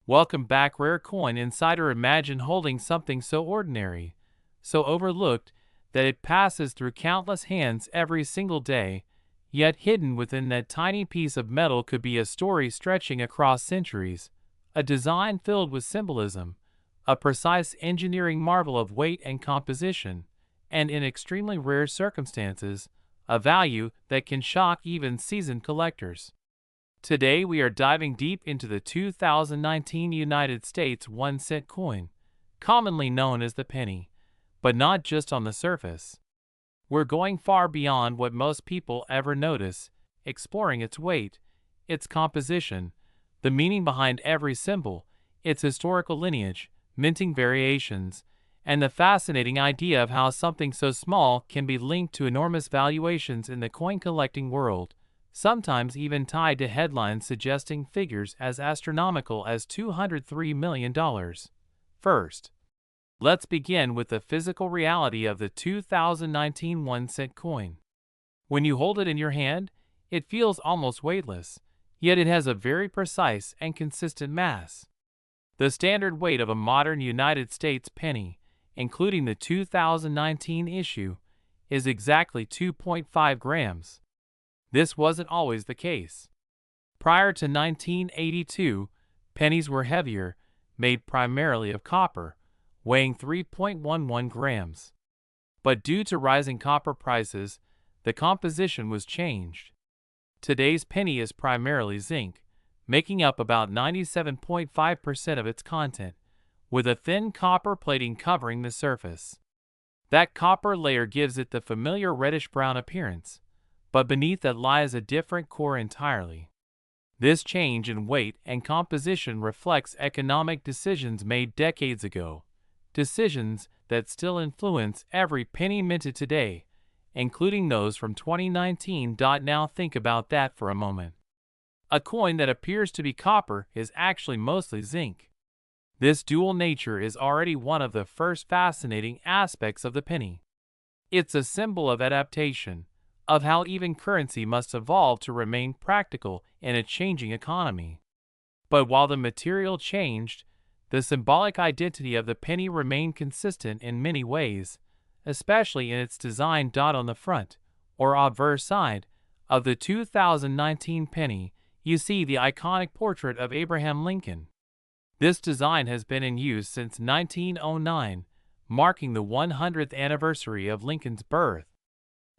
Welcome back, Rare Coin Insider. Imagine holding something so ordinary, so overlooked, that it passes through countless hands every single day, yet hidden within that tiny piece of metal could be a story stretching across centuries, a design filled with symbolism, a precise engineering marvel of weight and composition, and in extremely rare circumstances, a value that can shock even seasoned collectors. Today we are diving deep into the 2019 United States 1-cent coin, commonly known as the penny, but not just on the surface. We're going far beyond what most people ever notice, exploring its weight, its composition, the meaning behind every symbol, its historical lineage, minting variations, and the fascinating idea of how something so small can be linked to enormous valuations in the coin collecting world, sometimes even tied to headlines suggesting figures as astronomical as $203 million. First, let's begin with the physical reality of the 2019 1-cent coin. When you hold it in your hand, it feels almost weightless, yet it has a very precise and consistent mass. The standard weight of a modern United States penny, including the 2019 issue, is exactly 2.5 grams. This wasn't always the case. Prior to 1982, pennies were heavier, made primarily of copper, weighing 3.11 grams. But due to rising copper prices, the composition was changed. Today's penny is primarily zinc, making up about 97.5% of its content, with a thin copper plating covering the surface. That copper layer gives it the familiar reddish-brown appearance, but beneath that lies a different core entirely. This change in weight and composition reflects economic decisions made decades ago, decisions that still influence every penny minted today, including those from 2019. Now think about that for a moment. A coin that appears to be copper is actually mostly zinc. This dual nature is already one of the first fascinating aspects of the penny. It's a symbol of adaptation, of how even currency must evolve to remain practical in a changing economy. But while the material changed, the symbolic identity of the penny remained consistent in many ways, especially in its design. On the front, or obverse side, of the 2019 penny, you see the iconic portrait of Abraham Lincoln. This design has been in use since 1909, marking the 100th anniversary of Lincoln's birth.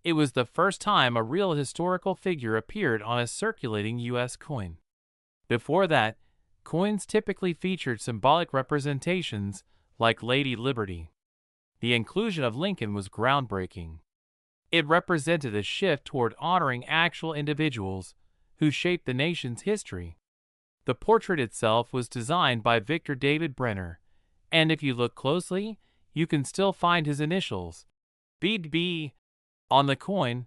It was the first time a real historical figure appeared on a circulating U.S. coin. Before that, coins typically featured symbolic representations like Lady Liberty. The inclusion of Lincoln was groundbreaking. It represented a shift toward honoring actual individuals who shaped the nation's history. The portrait itself was designed by Victor David Brenner, and if you look closely, you can still find his initials, BB, on the coin,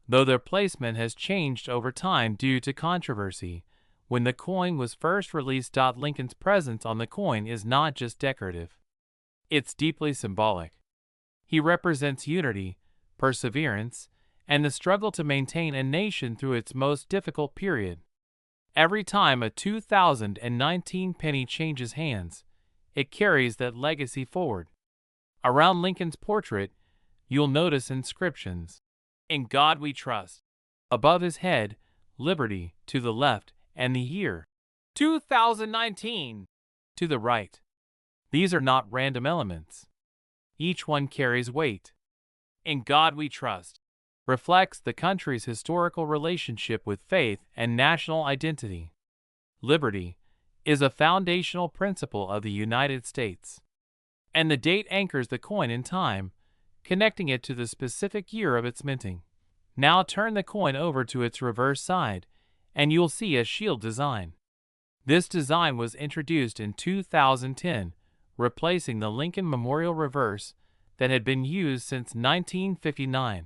though their placement has changed over time due to controversy. When the coin was first released, Lincoln's presence on the coin is not just decorative. It's deeply symbolic. He represents unity, perseverance, and the struggle to maintain a nation through its most difficult period. Every time a 2019 penny changes hands, it carries that legacy forward. Around Lincoln's portrait, you'll notice inscriptions. "In God We Trust." Above his head, "Liberty" to the left, and the year 2019 to the right. These are not random elements. Each one carries weight. "In God We Trust" reflects the country's historical relationship with faith and national identity. Liberty is a foundational principle of the United States. And the date anchors the coin in time, connecting it to the specific year of its minting. Now turn the coin over to its reverse side, and you'll see a shield design. This design was introduced in 2010, replacing the Lincoln Memorial reverse that had been used since 1959.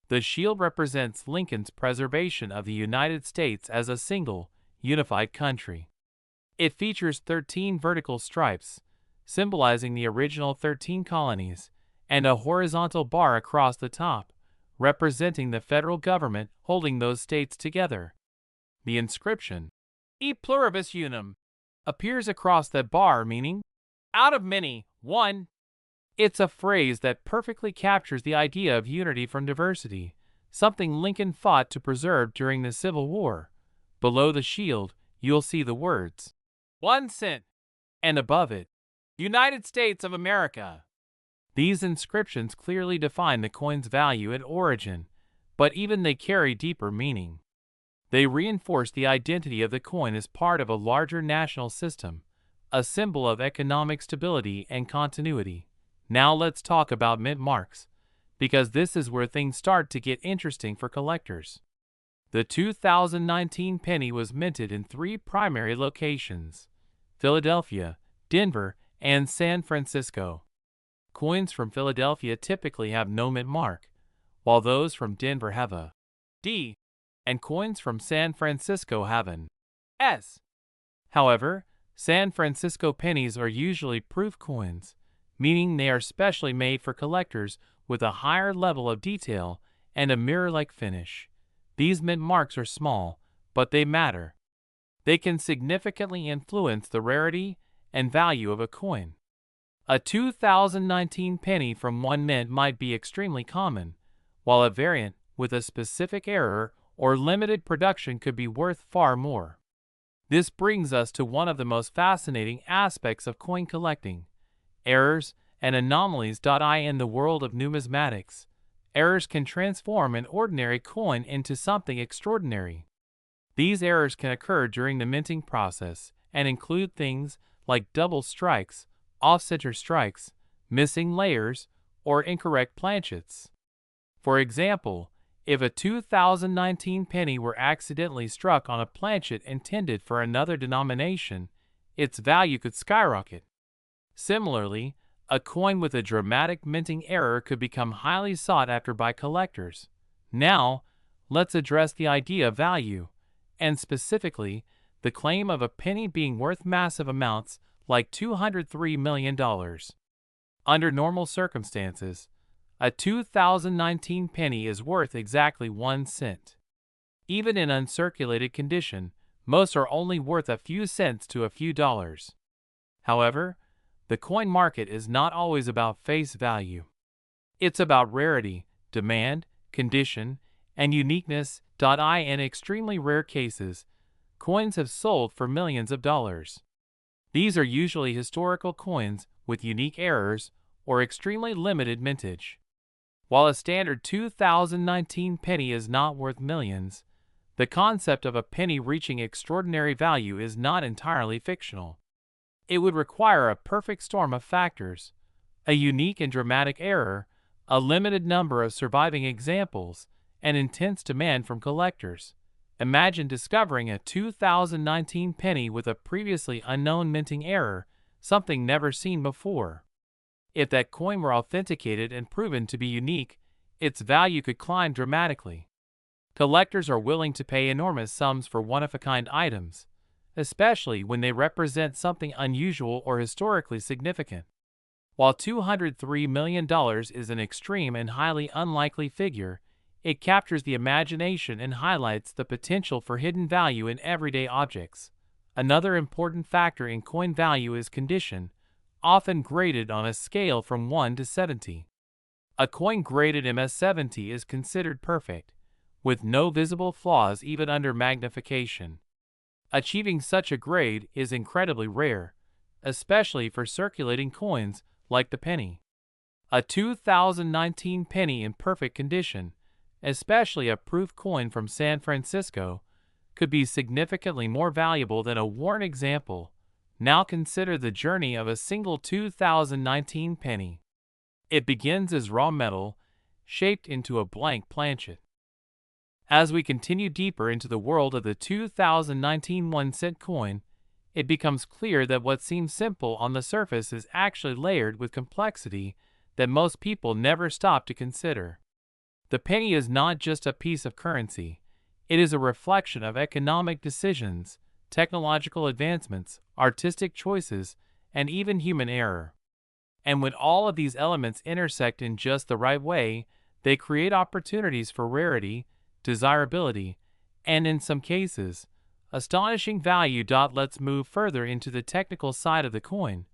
The shield represents Lincoln's preservation of the United States as a single, unified country. It features 13 vertical stripes, symbolizing the original 13 colonies, and a horizontal bar across the top, representing the federal government holding those states together. The inscription, "E pluribus unum," appears across that bar, meaning, out of many, one. It's a phrase that perfectly captures the idea of unity from diversity, something Lincoln fought to preserve during the Civil War. Below the shield, you'll see the words, 1 cent, and above it, United States of America. These inscriptions clearly define the coin's value and origin, but even they carry deeper meaning. They reinforce the identity of the coin as part of a larger national system, a symbol of economic stability and continuity. Now let's talk about mint marks, because this is where things start to get interesting for collectors. The 2019 penny was minted in 3 primary locations: Philadelphia, Denver, and San Francisco. Coins from Philadelphia typically have no mint mark, while those from Denver have a D, and coins from San Francisco have an S. However, San Francisco pennies are usually proof coins, meaning they are specially made for collectors with a higher level of detail and a mirror-like finish. These mint marks are small, but they matter. They can significantly influence the rarity and value of a coin. A 2019 penny from one mint might be extremely common, while a variant with a specific error or limited production could be worth far more. This brings us to one of the most fascinating aspects of coin collecting: errors and anomalies. In the world of numismatics, errors can transform an ordinary coin into something extraordinary. These errors can occur during the minting process and include things like double strikes, off-center strikes, missing layers, or incorrect planchets. For example, if a 2019 penny were accidentally struck on a planchet intended for another denomination, its value could skyrocket. Similarly, a coin with a dramatic minting error could become highly sought after by collectors. Now, let's address the idea of value, and specifically, the claim of a penny being worth massive amounts like $203 million. Under normal circumstances, a 2019 penny is worth exactly 1 cent. Even in uncirculated condition, most are only worth a few cents to a few dollars. However, the coin market is not always about face value. It's about rarity, demand, condition, and uniqueness. In extremely rare cases, coins have sold for millions of dollars. These are usually historical coins with unique errors or extremely limited mintage. While a standard 2019 penny is not worth millions, the concept of a penny reaching extraordinary value is not entirely fictional. It would require a perfect storm of factors: a unique and dramatic error, a limited number of surviving examples, and intense demand from collectors. Imagine discovering a 2019 penny with a previously unknown minting error, something never seen before. If that coin were authenticated and proven to be unique, its value could climb dramatically. Collectors are willing to pay enormous sums for one-of-a-kind items, especially when they represent something unusual or historically significant. While $203 million is an extreme and highly unlikely figure, it captures the imagination and highlights the potential for hidden value in everyday objects. Another important factor in coin value is condition, often graded on a scale from 1 to 70. A coin graded MS-70 is considered perfect, with no visible flaws even under magnification. Achieving such a grade is incredibly rare, especially for circulating coins like the penny. A 2019 penny in perfect condition, especially a proof coin from San Francisco, could be significantly more valuable than a worn example. Now consider the journey of a single 2019 penny. It begins as raw metal, shaped into a blank planchet. As we continue deeper into the world of the 2019 1-cent coin, it becomes clear that what seems simple on the surface is actually layered with complexity that most people never stop to consider. The penny is not just a piece of currency. It is a reflection of economic decisions, technological advancements, artistic choices, and even human error. And when all of these elements intersect in just the right way, they create opportunities for rarity, desirability, and in some cases, astonishing value. Let's move further into the technical side of the coin,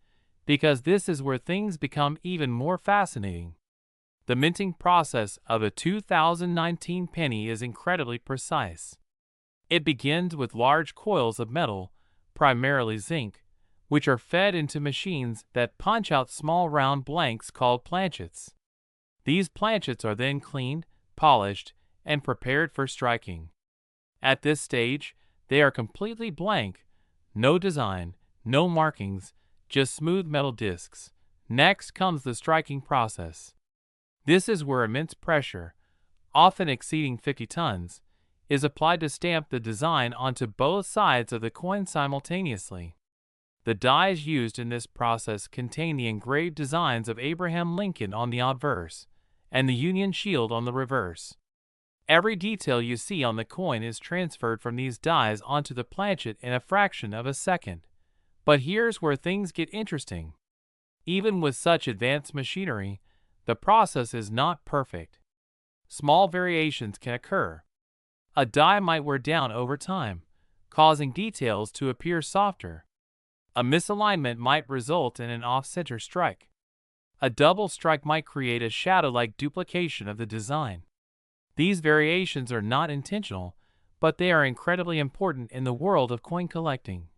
because this is where things become even more fascinating. The minting process of a 2019 penny is incredibly precise. It begins with large coils of metal, primarily zinc, which are fed into machines that punch out small round blanks called planchets. These planchets are then cleaned, polished, and prepared for striking. At this stage, they are completely blank, no design, no markings, just smooth metal discs. Next comes the striking process. This is where immense pressure, often exceeding 50 tons, is applied to stamp the design onto both sides of the coin simultaneously. The dies used in this process contain the engraved designs of Abraham Lincoln on the obverse and the Union shield on the reverse. Every detail you see on the coin is transferred from these dies onto the planchet in a fraction of a second. But here's where things get interesting. Even with such advanced machinery, the process is not perfect. Small variations can occur. A die might wear down over time, causing details to appear softer. A misalignment might result in an off-center strike. A double strike might create a shadow-like duplication of the design. These variations are not intentional, but they are incredibly important in the world of coin collecting.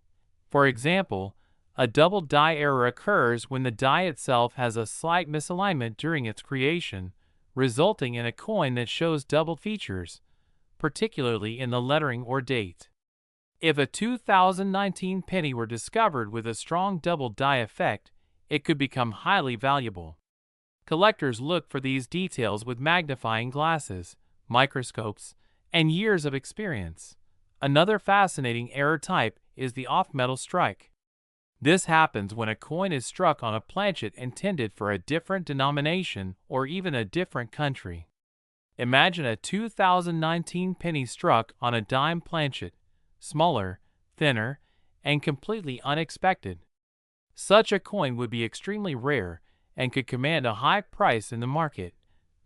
For example, a double die error occurs when the die itself has a slight misalignment during its creation, resulting in a coin that shows double features, particularly in the lettering or date. If a 2019 penny were discovered with a strong double die effect, it could become highly valuable. Collectors look for these details with magnifying glasses, microscopes, and years of experience. Another fascinating error type is the off-metal strike. This happens when a coin is struck on a planchet intended for a different denomination or even a different country. Imagine a 2019 penny struck on a dime planchet, smaller, thinner, and completely unexpected. Such a coin would be extremely rare and could command a high price in the market.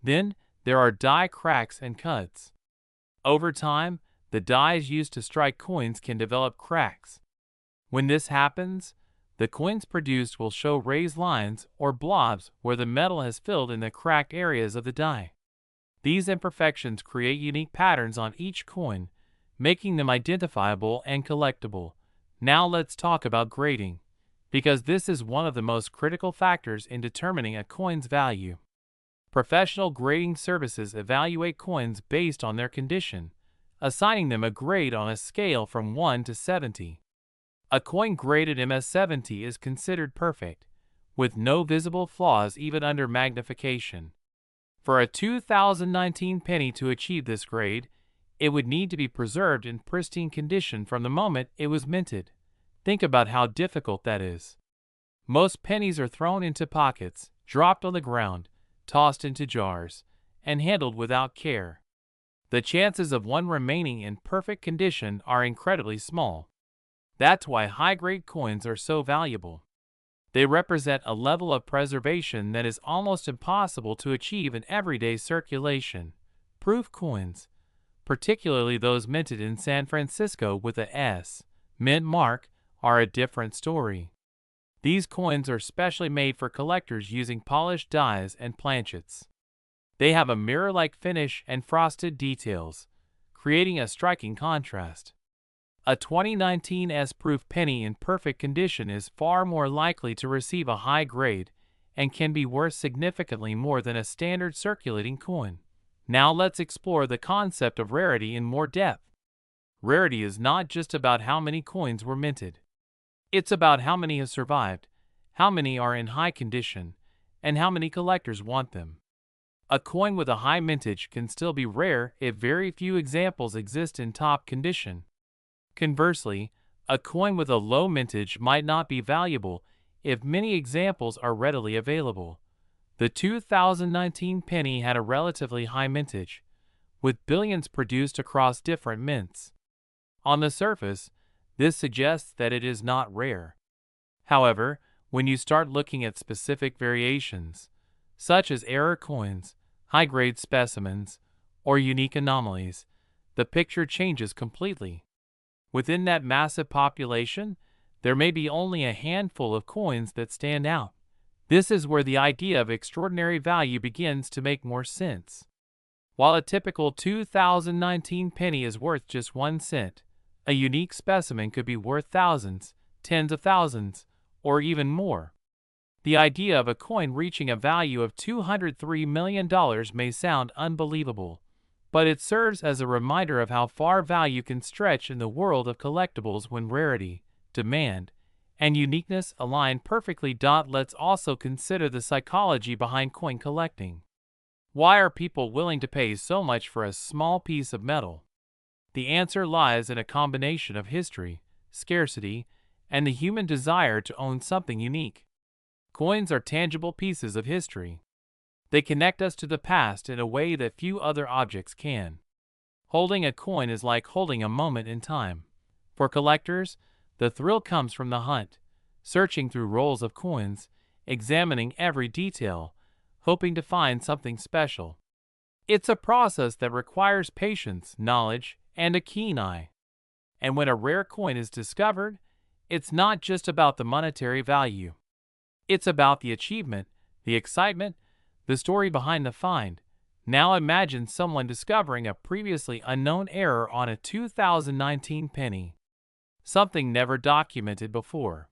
Then, there are die cracks and cuts. Over time, the dies used to strike coins can develop cracks. When this happens, the coins produced will show raised lines or blobs where the metal has filled in the cracked areas of the die. These imperfections create unique patterns on each coin, making them identifiable and collectible. Now let's talk about grading, because this is one of the most critical factors in determining a coin's value. Professional grading services evaluate coins based on their condition, assigning them a grade on a scale from 1 to 70. A coin graded MS-70 is considered perfect, with no visible flaws even under magnification. For a 2019 penny to achieve this grade, it would need to be preserved in pristine condition from the moment it was minted. Think about how difficult that is. Most pennies are thrown into pockets, dropped on the ground, tossed into jars, and handled without care. The chances of one remaining in perfect condition are incredibly small. That's why high-grade coins are so valuable. They represent a level of preservation that is almost impossible to achieve in everyday circulation. Proof coins, particularly those minted in San Francisco with a S mint mark, are a different story. These coins are specially made for collectors using polished dies and planchets. They have a mirror-like finish and frosted details, creating a striking contrast. A 2019 S-proof penny in perfect condition is far more likely to receive a high grade and can be worth significantly more than a standard circulating coin. Now let's explore the concept of rarity in more depth. Rarity is not just about how many coins were minted. It's about how many have survived, how many are in high condition, and how many collectors want them. A coin with a high mintage can still be rare if very few examples exist in top condition. Conversely, a coin with a low mintage might not be valuable if many examples are readily available. The 2019 penny had a relatively high mintage, with billions produced across different mints. On the surface, this suggests that it is not rare. However, when you start looking at specific variations, such as error coins, high-grade specimens, or unique anomalies, the picture changes completely. Within that massive population, there may be only a handful of coins that stand out. This is where the idea of extraordinary value begins to make more sense. While a typical 2019 penny is worth just 1 cent, a unique specimen could be worth thousands, tens of thousands, or even more. The idea of a coin reaching a value of $203 million may sound unbelievable, but it serves as a reminder of how far value can stretch in the world of collectibles when rarity, demand, and uniqueness align perfectly. Let's also consider the psychology behind coin collecting. Why are people willing to pay so much for a small piece of metal? The answer lies in a combination of history, scarcity, and the human desire to own something unique. Coins are tangible pieces of history. They connect us to the past in a way that few other objects can. Holding a coin is like holding a moment in time. For collectors, the thrill comes from the hunt, searching through rolls of coins, examining every detail, hoping to find something special. It's a process that requires patience, knowledge, and a keen eye. And when a rare coin is discovered, it's not just about the monetary value. It's about the achievement, the excitement, the story behind the find. Now imagine someone discovering a previously unknown error on a 2019 penny. Something never documented before.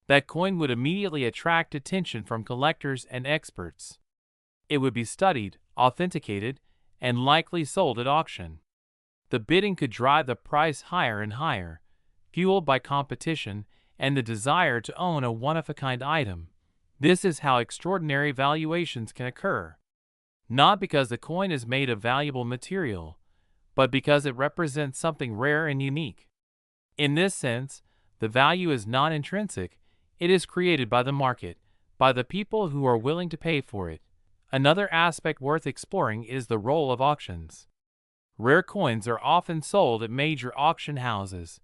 That coin would immediately attract attention from collectors and experts. It would be studied, authenticated, and likely sold at auction. The bidding could drive the price higher and higher, fueled by competition and the desire to own a one-of-a-kind item. This is how extraordinary valuations can occur. Not because the coin is made of valuable material, but because it represents something rare and unique. In this sense, the value is not intrinsic, it is created by the market, by the people who are willing to pay for it. Another aspect worth exploring is the role of auctions. Rare coins are often sold at major auction houses,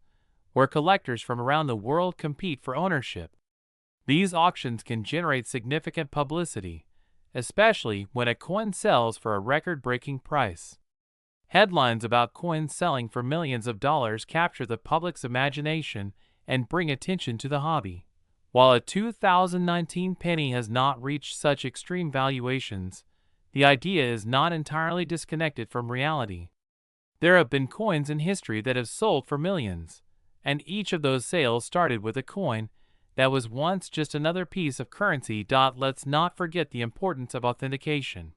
where collectors from around the world compete for ownership. These auctions can generate significant publicity, especially when a coin sells for a record-breaking price. Headlines about coins selling for millions of dollars capture the public's imagination and bring attention to the hobby. While a 2019 penny has not reached such extreme valuations, the idea is not entirely disconnected from reality. There have been coins in history that have sold for millions, and each of those sales started with a coin that was once just another piece of currency. Let's not forget the importance of authentication.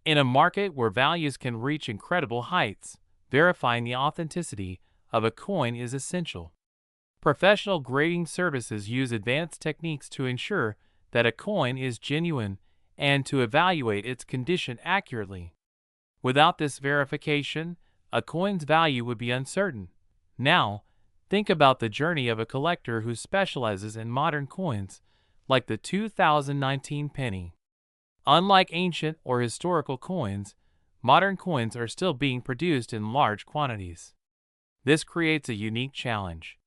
In a market where values can reach incredible heights, verifying the authenticity of a coin is essential. Professional grading services use advanced techniques to ensure that a coin is genuine and to evaluate its condition accurately. Without this verification, a coin's value would be uncertain. Now, think about the journey of a collector who specializes in modern coins, like the 2019 penny. Unlike ancient or historical coins, modern coins are still being produced in large quantities. This creates a unique challenge.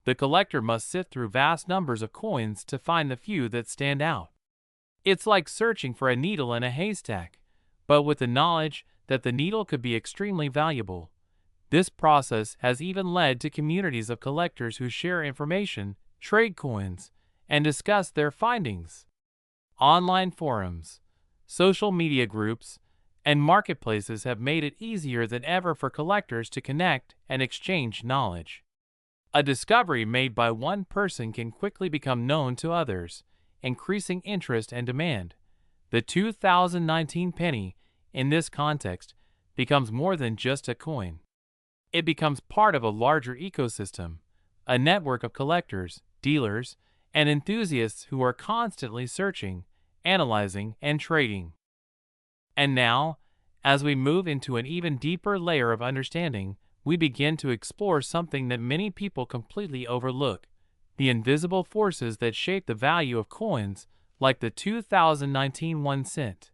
The collector must sift through vast numbers of coins to find the few that stand out. It's like searching for a needle in a haystack, but with the knowledge that the needle could be extremely valuable. This process has even led to communities of collectors who share information, trade coins, and discuss their findings. Online forums, social media groups, and marketplaces have made it easier than ever for collectors to connect and exchange knowledge. A discovery made by one person can quickly become known to others, increasing interest and demand. The 2019 penny, in this context, becomes more than just a coin. It becomes part of a larger ecosystem, a network of collectors, dealers, and enthusiasts who are constantly searching, analyzing, and trading. And now, as we move into an even deeper layer of understanding, we begin to explore something that many people completely overlook: the invisible forces that shape the value of coins, like the 2019 1 cent.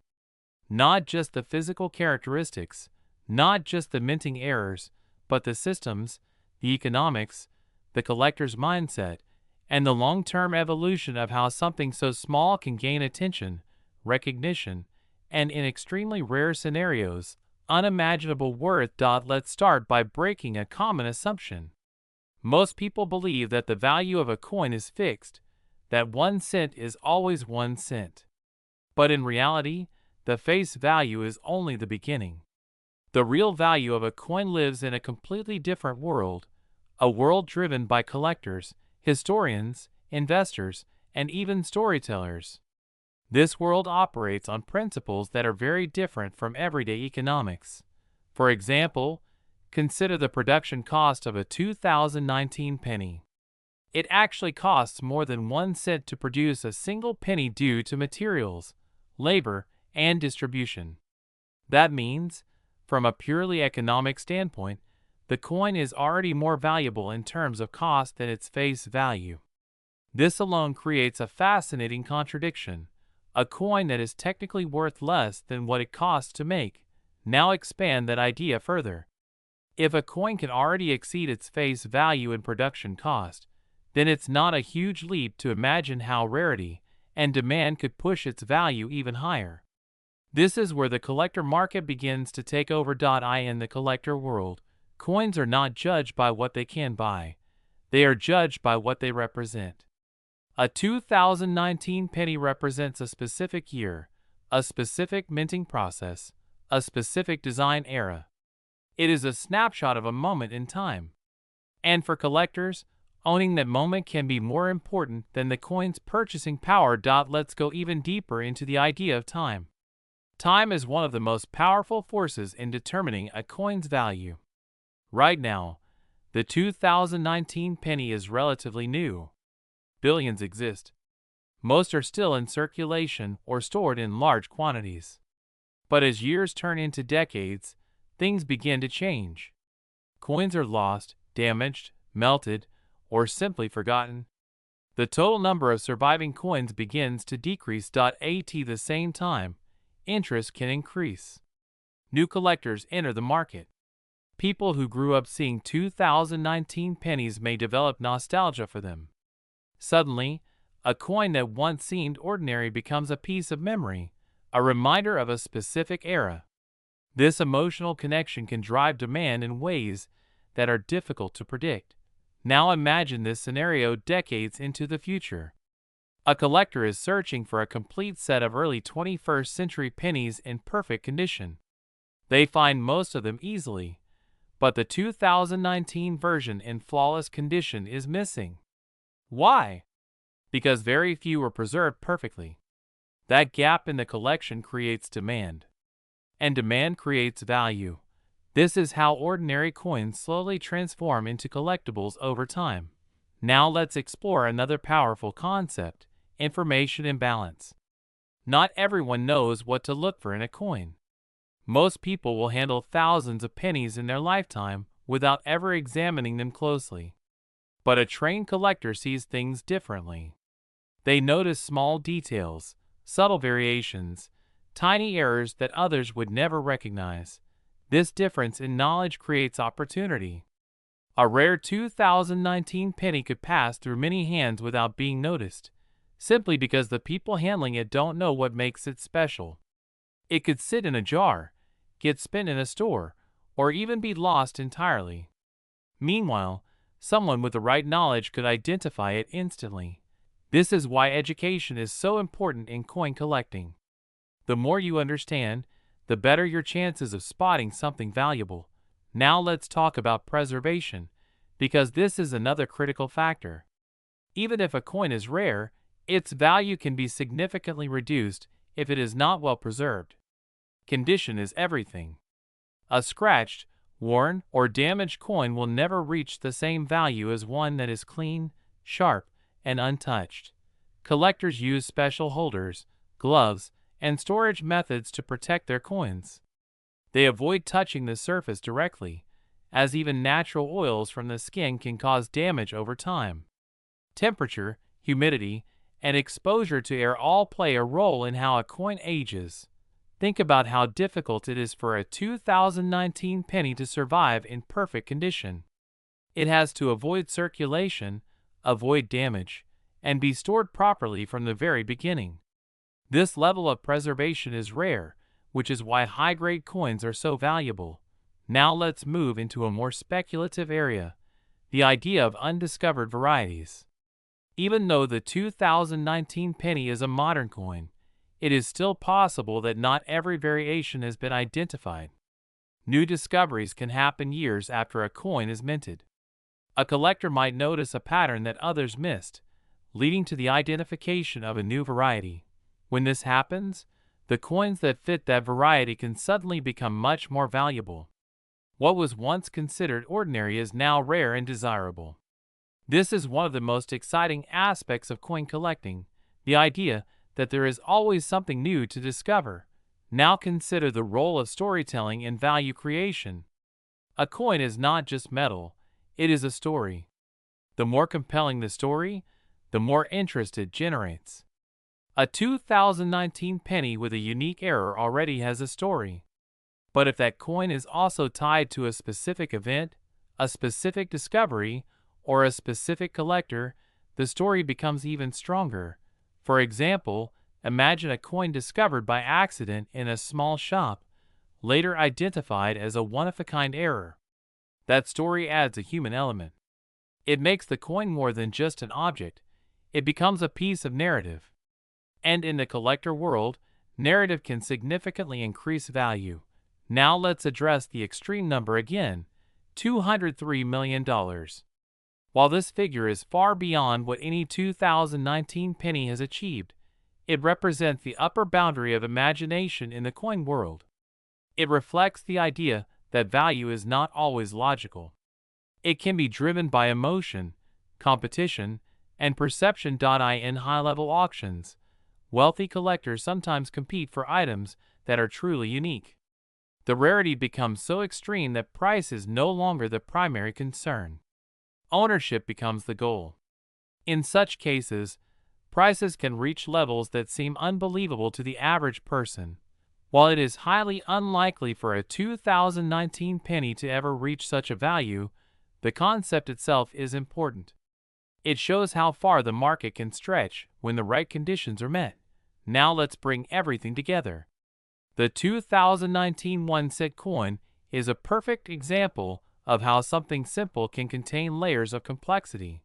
Not just the physical characteristics, not just the minting errors, but the systems, the economics, the collector's mindset, and the long-term evolution of how something so small can gain attention, recognition, and in extremely rare scenarios, unimaginable worth. Let's start by breaking a common assumption. Most people believe that the value of a coin is fixed, that 1 cent is always 1 cent. But in reality, the face value is only the beginning. The real value of a coin lives in a completely different world, a world driven by collectors, historians, investors, and even storytellers. This world operates on principles that are very different from everyday economics. For example, consider the production cost of a 2019 penny. It actually costs more than 1 cent to produce a single penny due to materials, labor, and distribution. That means, from a purely economic standpoint, the coin is already more valuable in terms of cost than its face value. This alone creates a fascinating contradiction. A coin that is technically worth less than what it costs to make. Now expand that idea further. If a coin can already exceed its face value in production cost, then it's not a huge leap to imagine how rarity and demand could push its value even higher. This is where the collector market begins to take over. In the collector world, coins are not judged by what they can buy. They are judged by what they represent. A 2019 penny represents a specific year, a specific minting process, a specific design era. It is a snapshot of a moment in time. And for collectors, owning that moment can be more important than the coin's purchasing power. Let's go even deeper into the idea of time. Time is one of the most powerful forces in determining a coin's value. Right now, the 2019 penny is relatively new. Billions exist. Most are still in circulation or stored in large quantities. But as years turn into decades, things begin to change. Coins are lost, damaged, melted, or simply forgotten. The total number of surviving coins begins to decrease. At the same time, interest can increase. New collectors enter the market. People who grew up seeing 2019 pennies may develop nostalgia for them. Suddenly, a coin that once seemed ordinary becomes a piece of memory, a reminder of a specific era. This emotional connection can drive demand in ways that are difficult to predict. Now imagine this scenario decades into the future. A collector is searching for a complete set of early 21st century pennies in perfect condition. They find most of them easily, but the 2019 version in flawless condition is missing. Why? Because very few were preserved perfectly. That gap in the collection creates demand. And demand creates value. This is how ordinary coins slowly transform into collectibles over time. Now let's explore another powerful concept: information imbalance. Not everyone knows what to look for in a coin. Most people will handle thousands of pennies in their lifetime without ever examining them closely. But a trained collector sees things differently. They notice small details, subtle variations, tiny errors that others would never recognize. This difference in knowledge creates opportunity. A rare 2019 penny could pass through many hands without being noticed, simply because the people handling it don't know what makes it special. It could sit in a jar, get spent in a store, or even be lost entirely. Meanwhile, someone with the right knowledge could identify it instantly. This is why education is so important in coin collecting. The more you understand, the better your chances of spotting something valuable. Now let's talk about preservation, because this is another critical factor. Even if a coin is rare, its value can be significantly reduced if it is not well preserved. Condition is everything. A scratched, worn, or damaged coin will never reach the same value as one that is clean, sharp, and untouched. Collectors use special holders, gloves, and storage methods to protect their coins. They avoid touching the surface directly, as even natural oils from the skin can cause damage over time. Temperature, humidity, and exposure to air all play a role in how a coin ages. Think about how difficult it is for a 2019 penny to survive in perfect condition. It has to avoid circulation, avoid damage, and be stored properly from the very beginning. This level of preservation is rare, which is why high-grade coins are so valuable. Now let's move into a more speculative area: the idea of undiscovered varieties. Even though the 2019 penny is a modern coin, it is still possible that not every variation has been identified. New discoveries can happen years after a coin is minted. A collector might notice a pattern that others missed, leading to the identification of a new variety. When this happens, the coins that fit that variety can suddenly become much more valuable. What was once considered ordinary is now rare and desirable. This is one of the most exciting aspects of coin collecting, the idea that there is always something new to discover. Now consider the role of storytelling in value creation. A coin is not just metal, it is a story. The more compelling the story, the more interest it generates. A 2019 penny with a unique error already has a story. But if that coin is also tied to a specific event, a specific discovery, or a specific collector, the story becomes even stronger. For example, imagine a coin discovered by accident in a small shop, later identified as a one-of-a-kind error. That story adds a human element. It makes the coin more than just an object. It becomes a piece of narrative. And in the collector world, narrative can significantly increase value. Now let's address the extreme number again, $203 million. While this figure is far beyond what any 2019 penny has achieved, it represents the upper boundary of imagination in the coin world. It reflects the idea that value is not always logical. It can be driven by emotion, competition, and perception. In high-level auctions, wealthy collectors sometimes compete for items that are truly unique. The rarity becomes so extreme that price is no longer the primary concern. Ownership becomes the goal. In such cases, prices can reach levels that seem unbelievable to the average person. While it is highly unlikely for a 2019 penny to ever reach such a value, the concept itself is important. It shows how far the market can stretch when the right conditions are met. Now let's bring everything together. The 2019 1-cent coin is a perfect example of how something simple can contain layers of complexity.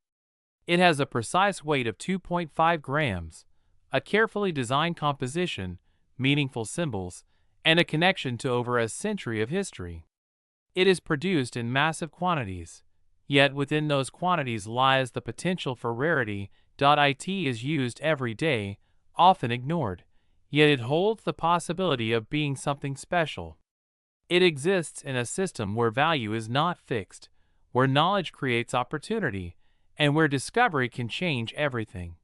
It has a precise weight of 2.5 grams, a carefully designed composition, meaningful symbols, and a connection to over a century of history. It is produced in massive quantities, yet within those quantities lies the potential for rarity. It is used every day, often ignored, yet it holds the possibility of being something special. It exists in a system where value is not fixed, where knowledge creates opportunity, and where discovery can change everything.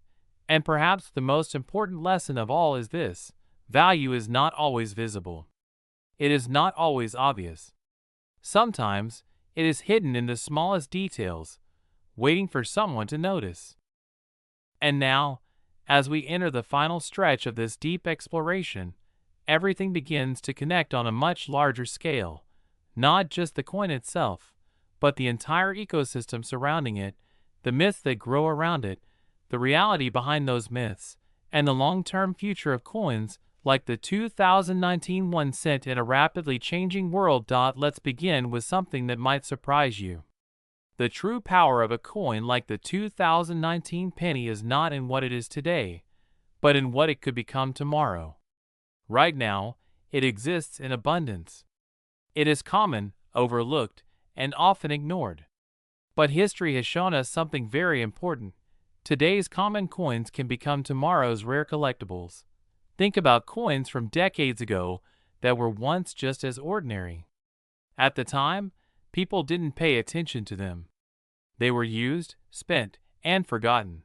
And perhaps the most important lesson of all is this: value is not always visible. It is not always obvious. Sometimes it is hidden in the smallest details, waiting for someone to notice. And now, as we enter the final stretch of this deep exploration, everything begins to connect on a much larger scale. Not just the coin itself, but the entire ecosystem surrounding it, the myths that grow around it, the reality behind those myths, and the long-term future of coins like the 2019 1 cent in a rapidly changing world. Let's begin with something that might surprise you. The true power of a coin like the 2019 penny is not in what it is today, but in what it could become tomorrow. Right now, it exists in abundance. It is common, overlooked, and often ignored. But history has shown us something very important. Today's common coins can become tomorrow's rare collectibles. Think about coins from decades ago that were once just as ordinary. At the time, people didn't pay attention to them. They were used, spent, and forgotten.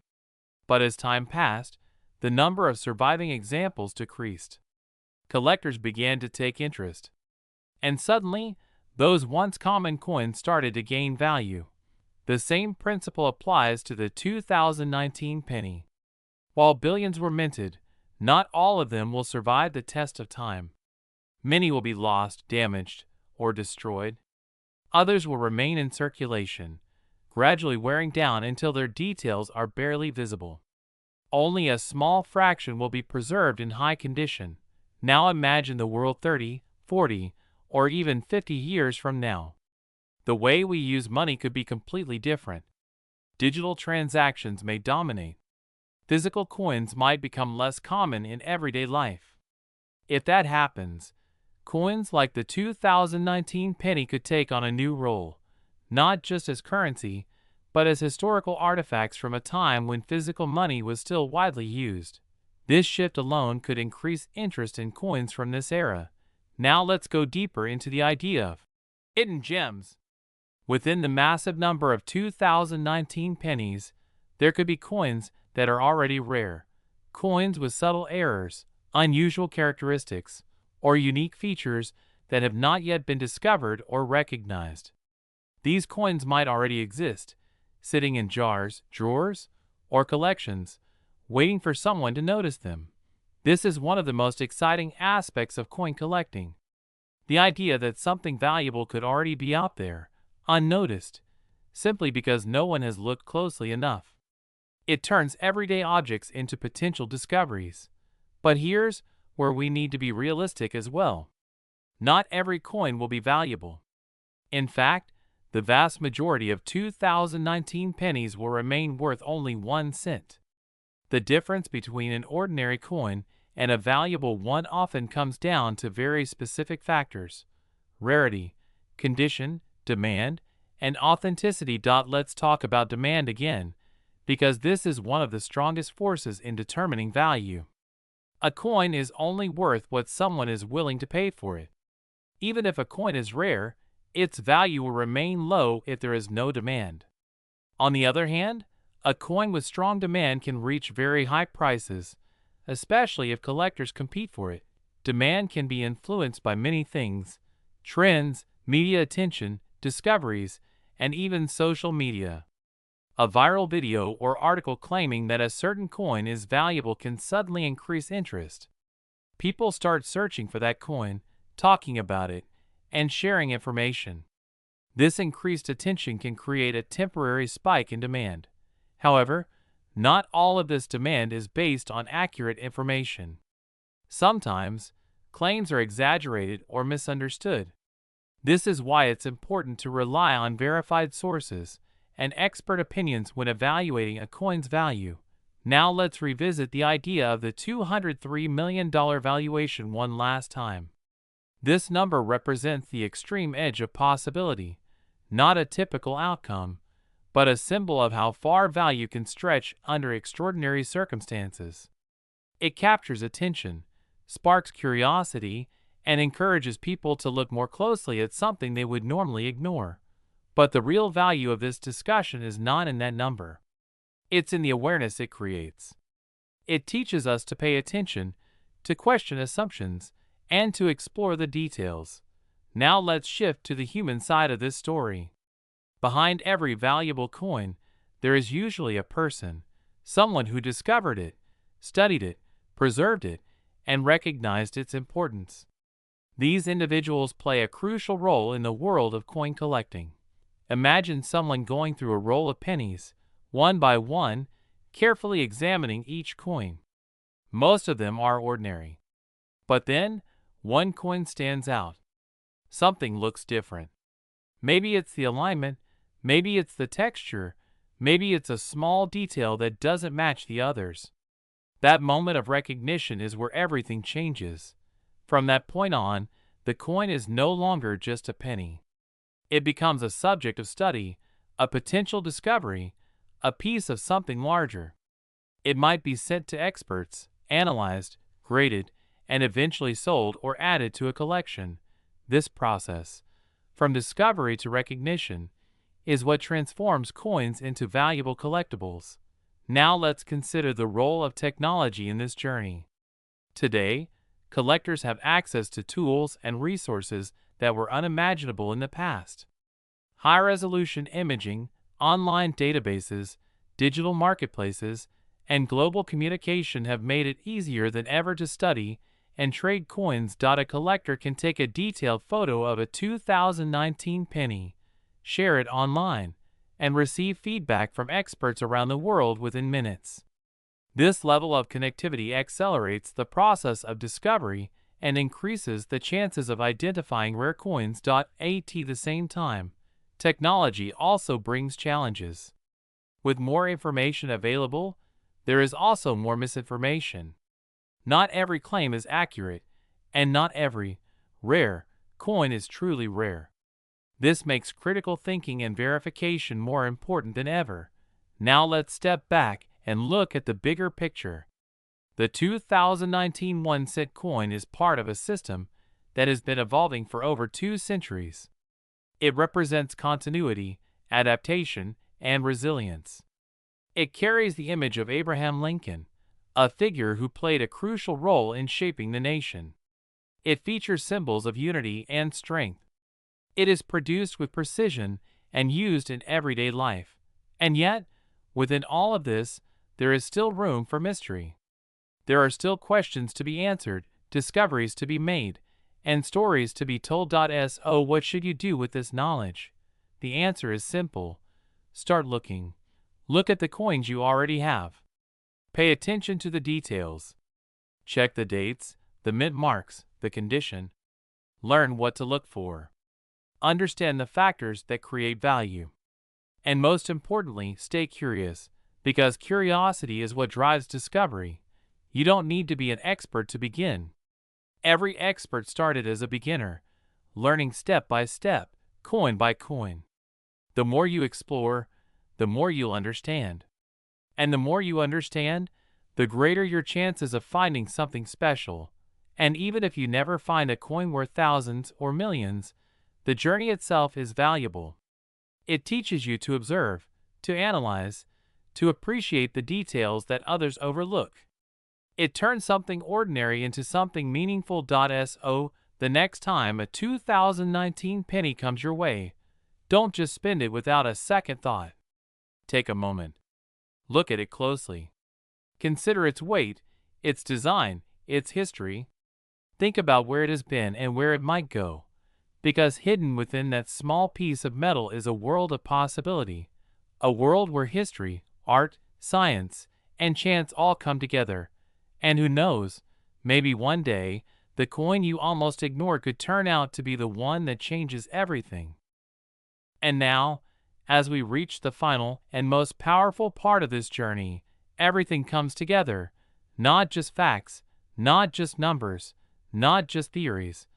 But as time passed, the number of surviving examples decreased. Collectors began to take interest. And suddenly, those once common coins started to gain value. The same principle applies to the 2019 penny. While billions were minted, not all of them will survive the test of time. Many will be lost, damaged, or destroyed. Others will remain in circulation, gradually wearing down until their details are barely visible. Only a small fraction will be preserved in high condition. Now imagine the world 30, 40, or even 50 years from now. the way we use money could be completely different. Digital transactions may dominate. Physical coins might become less common in everyday life. If that happens, coins like the 2019 penny could take on a new role, not just as currency, but as historical artifacts from a time when physical money was still widely used. This shift alone could increase interest in coins from this era. Now let's go deeper into the idea of hidden gems. Within the massive number of 2019 pennies, there could be coins that are already rare, coins with subtle errors, unusual characteristics, or unique features that have not yet been discovered or recognized. These coins might already exist, sitting in jars, drawers, or collections, waiting for someone to notice them. This is one of the most exciting aspects of coin collecting. The idea that something valuable could already be out there, unnoticed, simply because no one has looked closely enough. It turns everyday objects into potential discoveries. But here's where we need to be realistic as well. Not every coin will be valuable. In fact, the vast majority of 2019 pennies will remain worth only 1 cent. The difference between an ordinary coin and a valuable one often comes down to very specific factors: rarity, condition, demand, and authenticity. Let's talk about demand again, because this is one of the strongest forces in determining value. A coin is only worth what someone is willing to pay for it. Even if a coin is rare, its value will remain low if there is no demand. On the other hand, a coin with strong demand can reach very high prices, especially if collectors compete for it. Demand can be influenced by many things: trends, media attention, discoveries, and even social media. A viral video or article claiming that a certain coin is valuable can suddenly increase interest. People start searching for that coin, talking about it, and sharing information. This increased attention can create a temporary spike in demand. However, not all of this demand is based on accurate information. Sometimes, claims are exaggerated or misunderstood. This is why it's important to rely on verified sources and expert opinions when evaluating a coin's value. Now let's revisit the idea of the $203 million valuation one last time. This number represents the extreme edge of possibility, not a typical outcome, but a symbol of how far value can stretch under extraordinary circumstances. It captures attention, sparks curiosity, and encourages people to look more closely at something they would normally ignore. But the real value of this discussion is not in that number. It's in the awareness it creates. It teaches us to pay attention, to question assumptions, and to explore the details. Now let's shift to the human side of this story. Behind every valuable coin, there is usually a person, someone who discovered it, studied it, preserved it, and recognized its importance. These individuals play a crucial role in the world of coin collecting. Imagine someone going through a roll of pennies, one by one, carefully examining each coin. Most of them are ordinary. But then, one coin stands out. Something looks different. Maybe it's the alignment, maybe it's the texture, maybe it's a small detail that doesn't match the others. That moment of recognition is where everything changes. From that point on, the coin is no longer just a penny. It becomes a subject of study, a potential discovery, a piece of something larger. It might be sent to experts, analyzed, graded, and eventually sold or added to a collection. This process, from discovery to recognition, is what transforms coins into valuable collectibles. Now let's consider the role of technology in this journey. Today, collectors have access to tools and resources that were unimaginable in the past. High-resolution imaging, online databases, digital marketplaces, and global communication have made it easier than ever to study and trade coins. A collector can take a detailed photo of a 2019 penny, share it online, and receive feedback from experts around the world within minutes. This level of connectivity accelerates the process of discovery and increases the chances of identifying rare coins. At the same time, technology also brings challenges. With more information available, there is also more misinformation. Not every claim is accurate, and not every rare coin is truly rare. This makes critical thinking and verification more important than ever. Now let's step back and look at the bigger picture. The 2019 1-cent coin is part of a system that has been evolving for over 2 centuries. It represents continuity, adaptation, and resilience. It carries the image of Abraham Lincoln, a figure who played a crucial role in shaping the nation. It features symbols of unity and strength. It is produced with precision and used in everyday life. And yet, within all of this, there is still room for mystery. There are still questions to be answered, discoveries to be made, and stories to be told. So what should you do with this knowledge? The answer is simple. Start looking. Look at the coins you already have. Pay attention to the details. Check the dates, the mint marks, the condition. Learn what to look for. Understand the factors that create value. And most importantly, stay curious, because curiosity is what drives discovery. You don't need to be an expert to begin. Every expert started as a beginner, learning step by step, coin by coin. The more you explore, the more you'll understand. And the more you understand, the greater your chances of finding something special. And even if you never find a coin worth thousands or millions, the journey itself is valuable. It teaches you to observe, to analyze, to appreciate the details that others overlook. It turns something ordinary into something meaningful. So, the next time a 2019 penny comes your way, don't just spend it without a second thought. Take a moment. Look at it closely. Consider its weight, its design, its history. Think about where it has been and where it might go. Because hidden within that small piece of metal is a world of possibility. A world where history, art, science, and chance all come together. And who knows, maybe one day, the coin you almost ignored could turn out to be the one that changes everything. And now, as we reach the final and most powerful part of this journey, everything comes together. Not just facts, not just numbers, not just theories,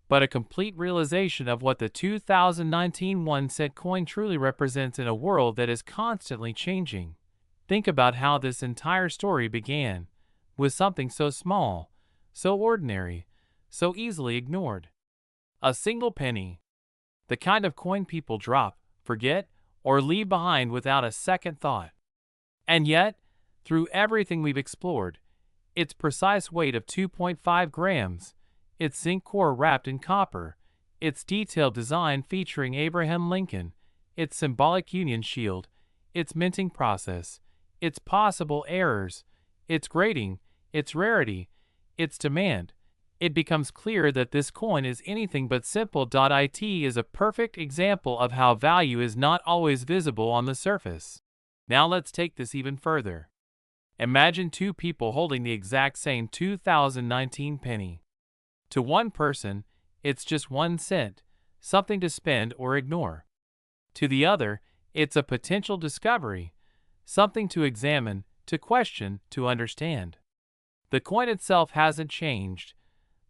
but a complete realization of what the 2019 1-cent coin truly represents in a world that is constantly changing. Think about how this entire story began, with something so small, so ordinary, so easily ignored. A single penny. The kind of coin people drop, forget, or leave behind without a second thought. And yet, through everything we've explored, its precise weight of 2.5 grams, its zinc core wrapped in copper, its detailed design featuring Abraham Lincoln, its symbolic Union shield, its minting process, its possible errors, its grading, its rarity, its demand, it becomes clear that this coin is anything but simple. It is a perfect example of how value is not always visible on the surface. Now let's take this even further. Imagine two people holding the exact same 2019 penny. To one person, it's just 1 cent, something to spend or ignore. To the other, it's a potential discovery, something to examine, to question, to understand. The coin itself hasn't changed,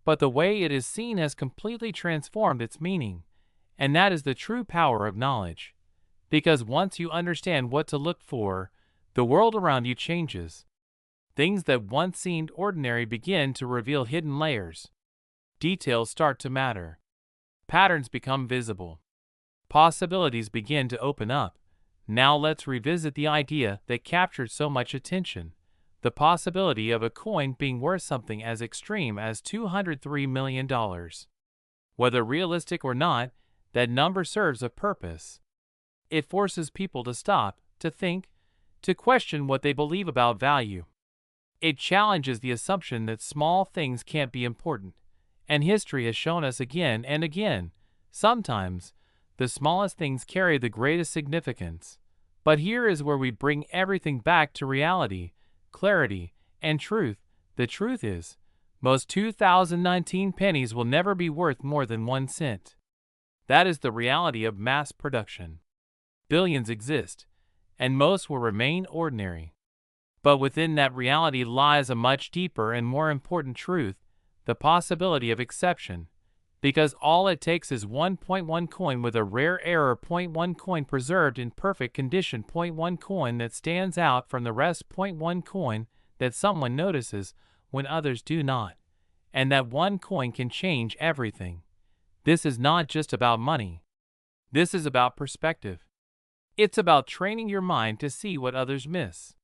but the way it is seen has completely transformed its meaning, and that is the true power of knowledge. Because once you understand what to look for, the world around you changes. Things that once seemed ordinary begin to reveal hidden layers. Details start to matter. Patterns become visible. Possibilities begin to open up. Now let's revisit the idea that captured so much attention. The possibility of a coin being worth something as extreme as $203 million. Whether realistic or not, that number serves a purpose. It forces people to stop, to think, to question what they believe about value. It challenges the assumption that small things can't be important. And history has shown us again and again, sometimes, the smallest things carry the greatest significance. But here is where we bring everything back to reality, clarity, and truth. The truth is, most 2019 pennies will never be worth more than 1 cent. That is the reality of mass production. Billions exist, and most will remain ordinary. But within that reality lies a much deeper and more important truth, the possibility of exception. Because all it takes is 1.1 coin with a rare error, 0.1 coin preserved in perfect condition, 0.1 coin that stands out from the rest, 0.1 coin that someone notices when others do not. And that one coin can change everything. This is not just about money. This is about perspective. It's about training your mind to see what others miss.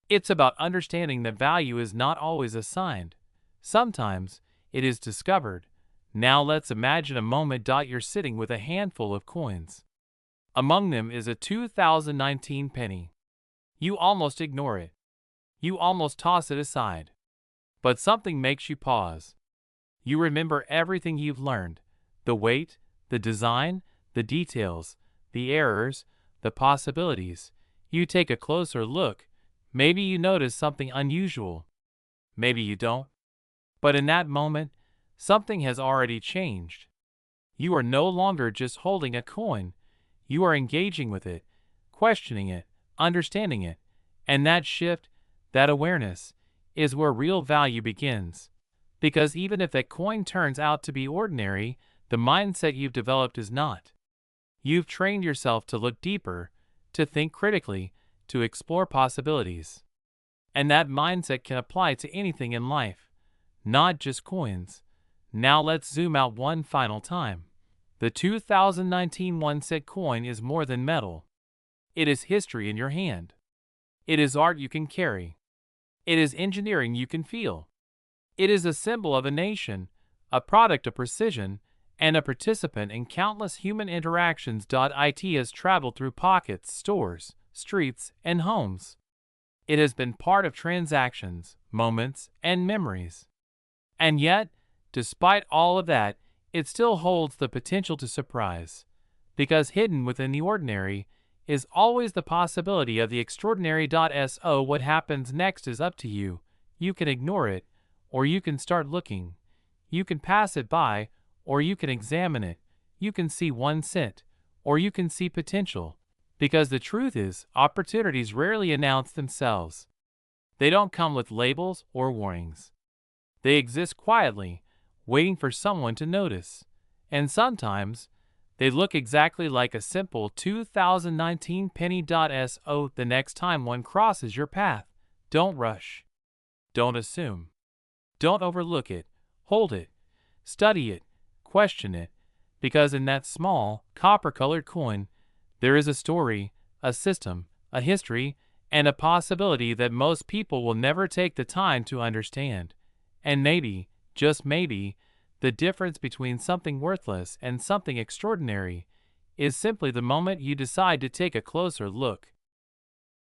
It's about understanding that value is not always assigned. Sometimes it is discovered. Now let's imagine a moment. You're sitting with a handful of coins. Among them is a 2019 penny. You almost ignore it. You almost toss it aside. But something makes you pause. You remember everything you've learned. The weight, the design, the details, the errors, the possibilities. You take a closer look. Maybe you notice something unusual. Maybe you don't. But in that moment, something has already changed. You are no longer just holding a coin. You are engaging with it, questioning it, understanding it. And that shift, that awareness, is where real value begins. Because even if that coin turns out to be ordinary, the mindset you've developed is not. You've trained yourself to look deeper, to think critically, to explore possibilities. And that mindset can apply to anything in life, not just coins. Now let's zoom out one final time. The 2019 1-cent coin is more than metal. It is history in your hand. It is art you can carry. It is engineering you can feel. It is a symbol of a nation, a product of precision, and a participant in countless human interactions. It has traveled through pockets, stores, streets, and homes. It has been part of transactions, moments, and memories. And yet, despite all of that, it still holds the potential to surprise. Because hidden within the ordinary is always the possibility of the extraordinary. So what happens next is up to you. You can ignore it, or you can start looking. You can pass it by, or you can examine it. You can see 1 cent, or you can see potential. Because the truth is, opportunities rarely announce themselves. They don't come with labels or warnings. They exist quietly, waiting for someone to notice. And sometimes, they look exactly like a simple 2019 penny. So the next time one crosses your path, don't rush. Don't assume. Don't overlook it. Hold it. Study it. Question it. Because in that small, copper-colored coin, there is a story, a system, a history, and a possibility that most people will never take the time to understand. And maybe, just maybe, the difference between something worthless and something extraordinary is simply the moment you decide to take a closer look.